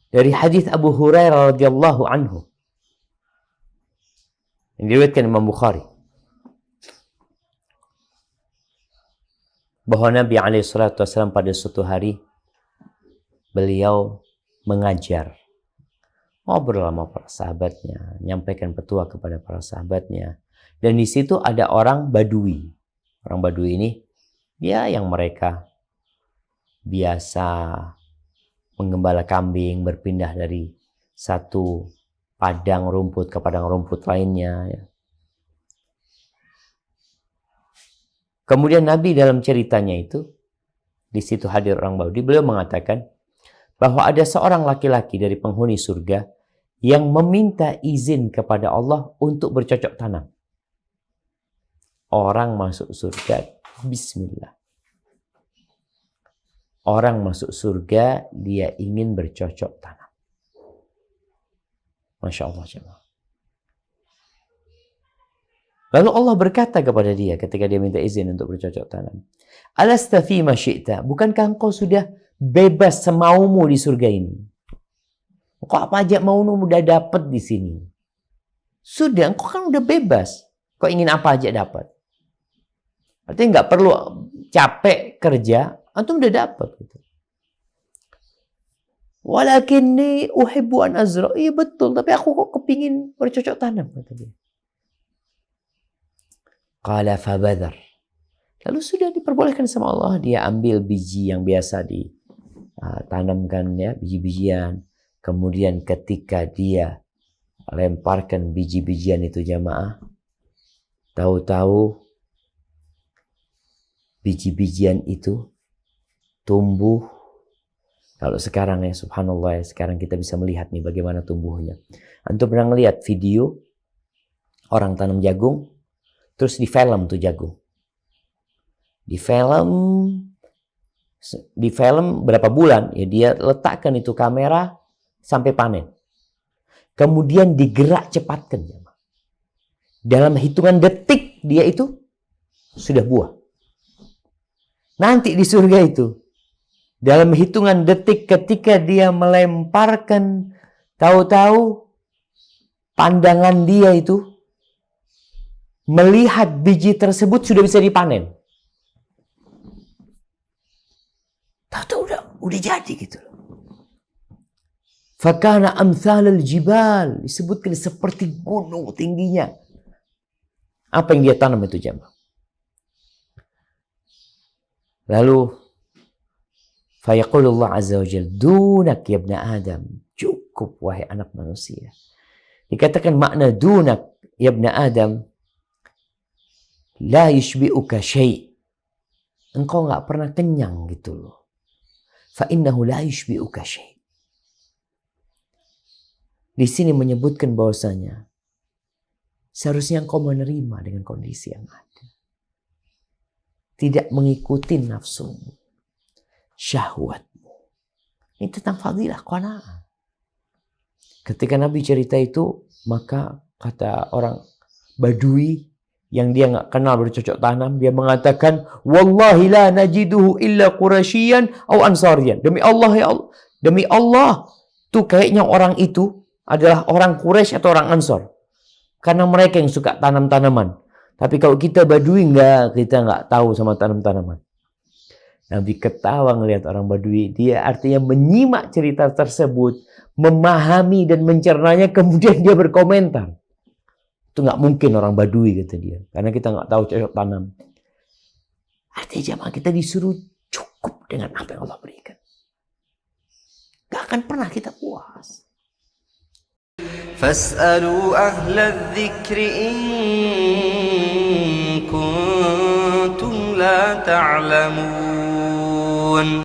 Dari hadis Abu Hurairah radhiyallahu anhu yang diriwayatkan Imam Bukhari, bahwa Nabi SAW pada suatu hari beliau mengajar, ngobrol sama para sahabatnya, menyampaikan petua kepada para sahabatnya. Dan di situ ada orang Badui. Orang Badui ini ya yang mereka biasa menggembala kambing, berpindah dari satu padang rumput ke padang rumput lainnya. Kemudian Nabi dalam ceritanya itu, di situ hadir orang Badui, beliau mengatakan bahwa ada seorang laki-laki dari penghuni surga yang meminta izin kepada Allah untuk bercocok tanam. Orang masuk surga, bismillah. Orang masuk surga, dia ingin bercocok tanam. Masya Allah, jemaah. Lalu Allah berkata kepada dia ketika dia minta izin untuk bercocok tanam, Alasta fi ma syi'ta, bukankah engkau sudah bebas semaumu di surga ini? Engkau apa aja maumu udah dapat di sini. Sudah, engkau kan udah bebas. Kau ingin apa aja dapat. Artinya nggak perlu capek kerja, antum udah dapat. Gitu. Walakinni uhibbu an azra. Iya betul, tapi aku kok kepingin bercocok tanam, kata dia. Qala fabadhar. Lalu sudah diperbolehkan sama Allah, dia ambil biji yang biasa ditanamkan, ya, biji-bijian. Kemudian ketika dia lemparkan biji-bijian itu, jamaah, tahu-tahu biji-bijian itu tumbuh. Kalau sekarang ya, subhanallah ya, sekarang kita bisa melihat nih bagaimana tumbuhnya. Antum pernah ngelihat video orang tanam jagung, terus di film tuh jagung. Di film berapa bulan ya dia letakkan itu kamera sampai panen. Kemudian digerak cepatkan. Dalam hitungan detik dia itu sudah buah. Nanti di surga itu dalam hitungan detik ketika dia melemparkan, tahu-tahu pandangan dia itu melihat biji tersebut sudah bisa dipanen. Tahu-tahu udah jadi gitu. Fakana amthal al-jibal, disebutkan seperti gunung tingginya. Apa yang dia tanam itu, jemaah? Lalu fayaqulullah azza wa jalla, dunak ya ibn Adam, cukup wahai anak manusia. Dikatakan makna dunak ya ibn Adam, la yushbi'uka syai'. Engkau nggak pernah kenyang gitu loh. Fa innahu la yushbi'uka syai'. Di sini menyebutkan bahwasanya seharusnya engkau menerima dengan kondisi yang ada. Tidak mengikuti nafsumu, syahwatmu. Ini tentang fadilah qanaah. Ketika Nabi cerita itu, maka kata orang Badui yang dia nggak kenal bercocok tanam, dia mengatakan, wallahi la najiduhu illa qurasyian atau ansarian. Demi Allah ya Allah, demi Allah, tuh kayaknya orang itu adalah orang Quraisy atau orang Ansor, karena mereka yang suka tanam-tanaman. Tapi kalau kita Badui kita nggak tahu sama tanam-tanaman. Nabi ketawa ngelihat orang Badui, dia artinya menyimak cerita tersebut, memahami dan mencernanya, kemudian dia berkomentar. Itu nggak mungkin orang Badui, kata dia, karena kita nggak tahu cocok tanam. Artinya jamaah, kita disuruh cukup dengan apa yang Allah berikan. Gak akan pernah kita puas. Fas'alu ahla dzikri in kuntum la ta'lamun.